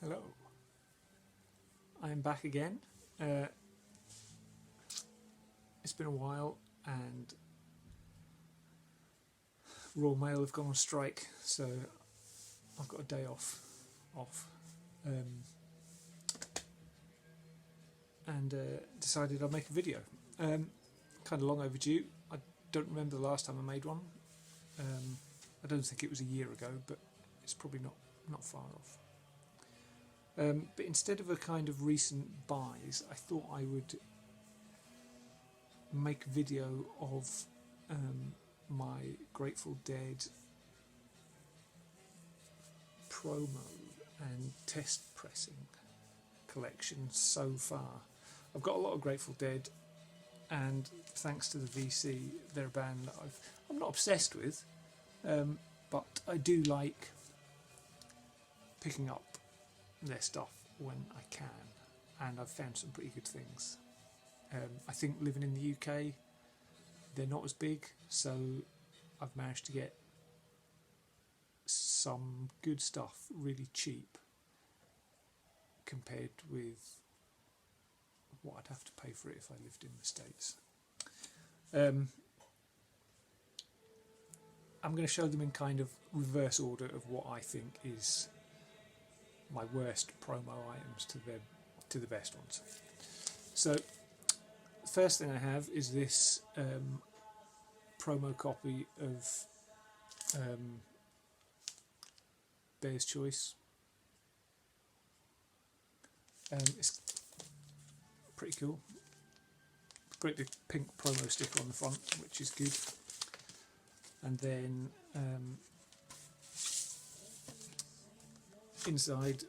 Hello, I'm back again. It's been a while and Royal Mail have gone on strike, so I've got a day off. And decided I'd make a video. Kind of long overdue. I don't remember the last time I made one. I don't think it was a year ago, but it's probably not far off. But instead of a kind of recent buys, I thought I would make a video of my Grateful Dead promo and test pressing collection so far. I've got a lot of Grateful Dead, and thanks to the VC, they're a band that I'm not obsessed with, but I do like picking up their stuff when I can, and I've found some pretty good things. I think living in the UK, they're not as big, so I've managed to get some good stuff really cheap compared with what I'd have to pay for it if I lived in the States. I'm going to show them in kind of reverse order of what I think is my worst promo items to the best ones. So the first thing I have is this promo copy of Bear's Choice. It's pretty cool. Great big pink promo sticker on the front, which is good. And then inside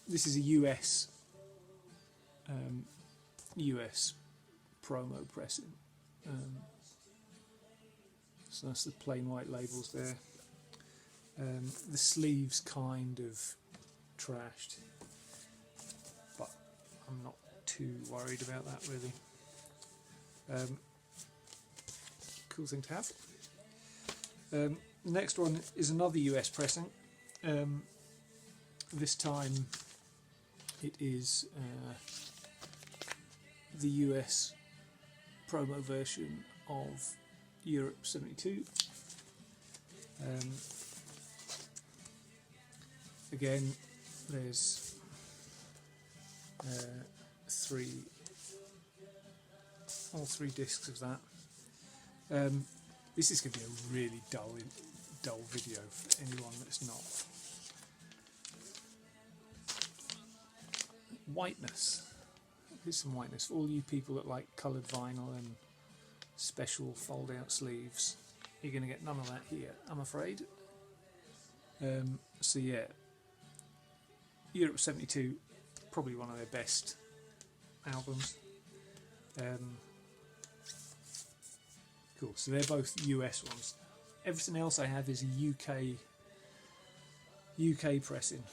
this is a US promo pressing. So that's the plain white labels there. The sleeves kind of trashed, but I'm not too worried about that really. Cool thing to have. The next one is another US pressing. This time it is the US promo version of Europe 72. Again, there's all three discs of that. This is going to be a really dull video for anyone that's not. Whiteness. Here's some whiteness for all you people that like coloured vinyl and special fold-out sleeves. You're going to get none of that here, I'm afraid. So yeah, Europe 72, probably one of their best albums. Cool. So they're both US ones. Everything else I have is a UK pressing.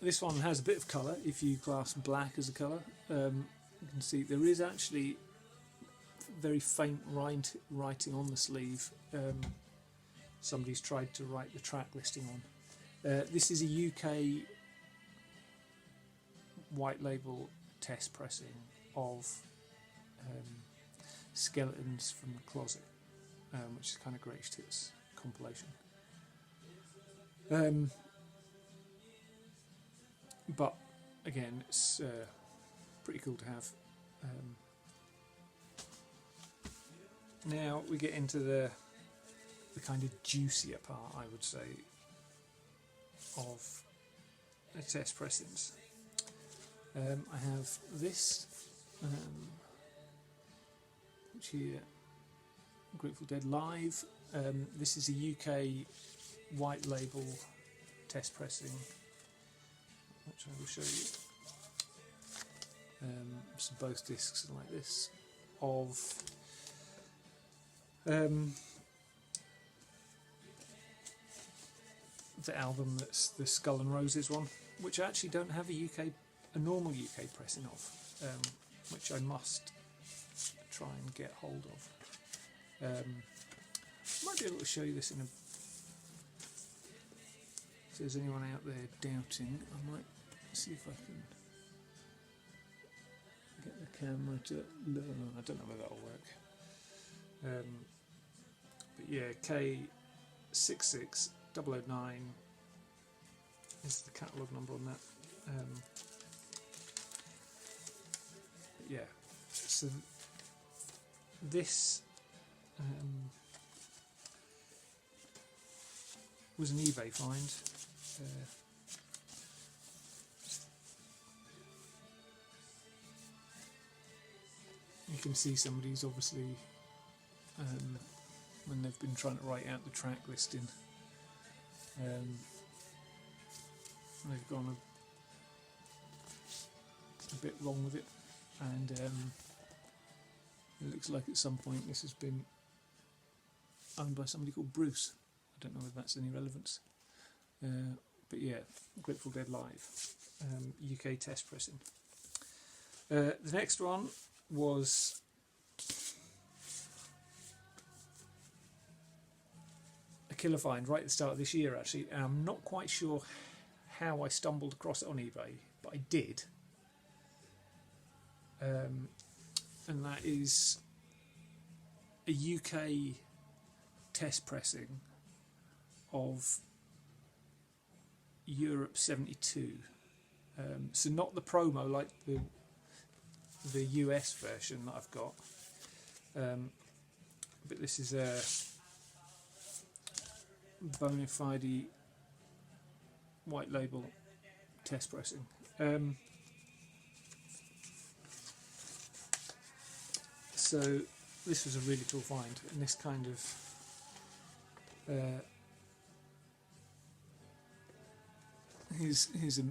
This one has a bit of colour, if you class black as a colour. You can see there is actually very faint writing on the sleeve. Somebody's tried to write the track listing on. This is a UK white label test pressing of Skeletons from the Closet, which is kind of Greatest Hits compilation. But again, it's pretty cool to have. Now we get into the kind of juicier part, I would say, of the test pressings. I have this, which here, Grateful Dead Live. This is a UK white label test pressing, which I will show you. So both discs are like this, of the album that's the Skull and Roses one, which I actually don't have a normal UK pressing of, which I must try and get hold of. I might be able to show you this in a if there's anyone out there doubting, I might see if I can get the camera to look. I don't know whether that'll work. But yeah, K66009 is the catalogue number on that. Yeah, so this was an eBay find. You can see somebody's obviously, when they've been trying to write out the track listing, they've gone a bit wrong with it, and it looks like at some point this has been owned by somebody called Bruce. I don't know whether that's any relevance, but yeah, Grateful Dead Live, UK test pressing. The next one was a killer find right at the start of this year, actually, and I'm not quite sure how I stumbled across it on eBay, but I did. And that is a UK test pressing of Europe 72. So not the promo like the US version that I've got, but this is a bona fide white label test pressing. So this was a really cool find, and this kind of here's a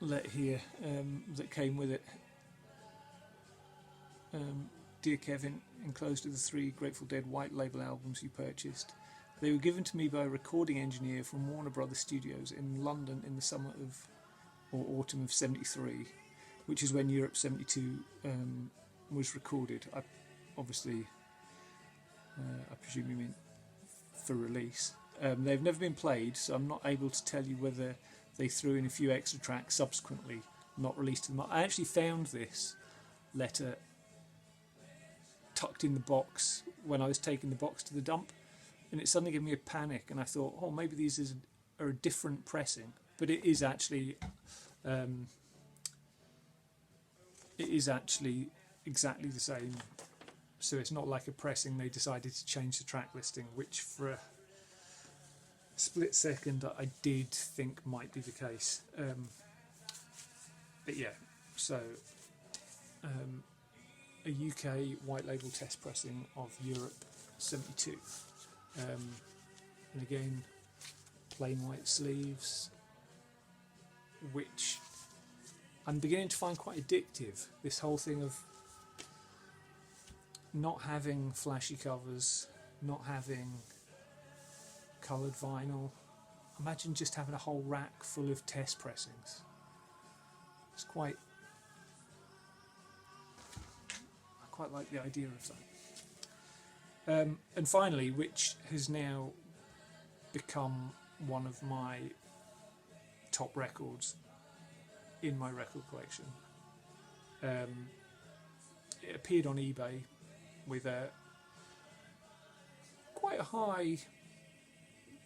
letter here that came with it. Dear Kevin, enclosed are the 3 Grateful Dead white label albums you purchased. They were given to me by a recording engineer from Warner Brothers Studios in London in the summer of, or autumn of 73, which is when Europe 72 was recorded. I presume you mean for release. They've never been played, so I'm not able to tell you whether they threw in a few extra tracks subsequently, not released to them. I actually found this letter tucked in the box when I was taking the box to the dump, and it suddenly gave me a panic, and I thought, oh, maybe these are a different pressing, but it is actually exactly the same. So it's not like a pressing they decided to change the track listing, which for a split second I did think might be the case. But yeah, so a UK white label test pressing of Europe 72, and again plain white sleeves, which I'm beginning to find quite addictive, this whole thing of not having flashy covers, not having coloured vinyl. Imagine just having a whole rack full of test pressings. It's I quite like the idea of that. And finally, which has now become one of my top records in my record collection. It appeared on eBay with a quite a high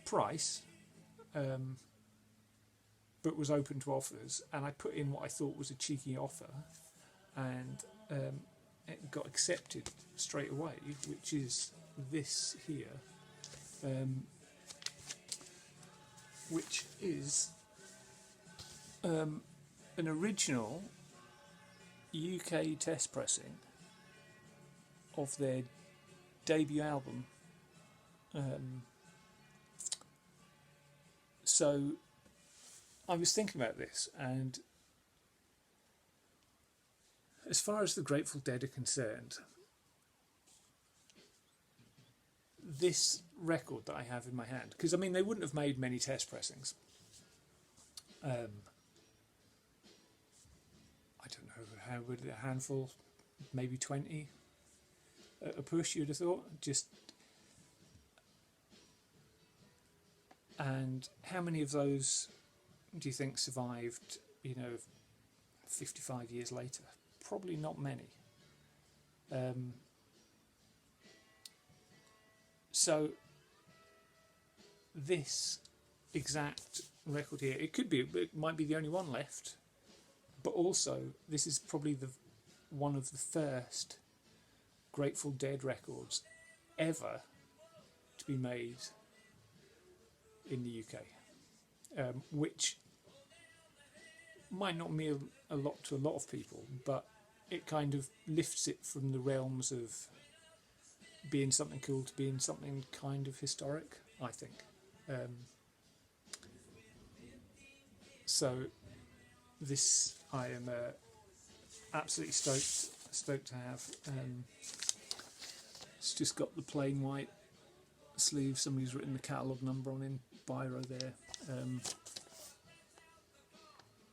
price, but was open to offers, and I put in what I thought was a cheeky offer, and it got accepted straight away, which is this here, which is an original UK test pressing of their debut album. So I was thinking about this, and as far as the Grateful Dead are concerned, this record that I have in my hand, because I mean they wouldn't have made many test pressings. I don't know, how would a handful, maybe 20 a push, you'd have thought, And how many of those do you think survived, 55 years later? Probably not many. So this exact record here, it might be the only one left, but also this is probably one of the first Grateful Dead records ever to be made in the UK, which might not mean a lot to a lot of people, but it kind of lifts it from the realms of being something cool to being something kind of historic, I think. So this I am absolutely stoked to have. It's just got the plain white sleeve. Somebody's written the catalogue number on in biro there.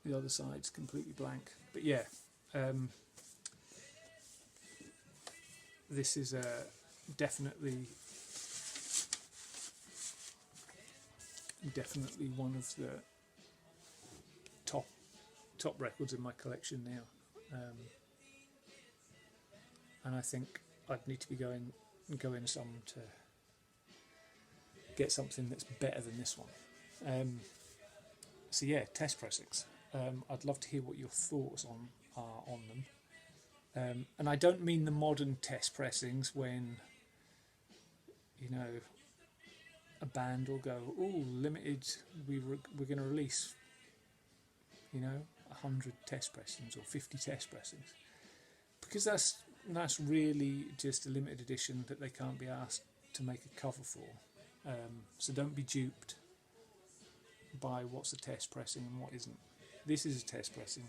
The other side's completely blank, but yeah, this is definitely one of the top records in my collection now, and I think I'd need to be going some to get something that's better than this one. So yeah, test pressings. I'd love to hear what your thoughts are on them, and I don't mean the modern test pressings when a band will go, "Oh, limited, we're going to release 100 test pressings or 50 test pressings," because that's really just a limited edition that they can't be asked to make a cover for. So don't be duped by what's a test pressing and what isn't. This is a test pressing.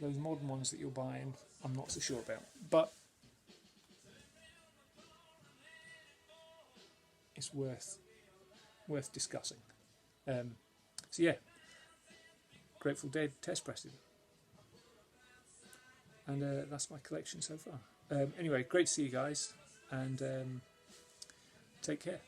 Those modern ones that you're buying, I'm not so sure about, but it's worth discussing. So yeah, Grateful Dead test pressing, and that's my collection so far. Anyway, great to see you guys, and take care.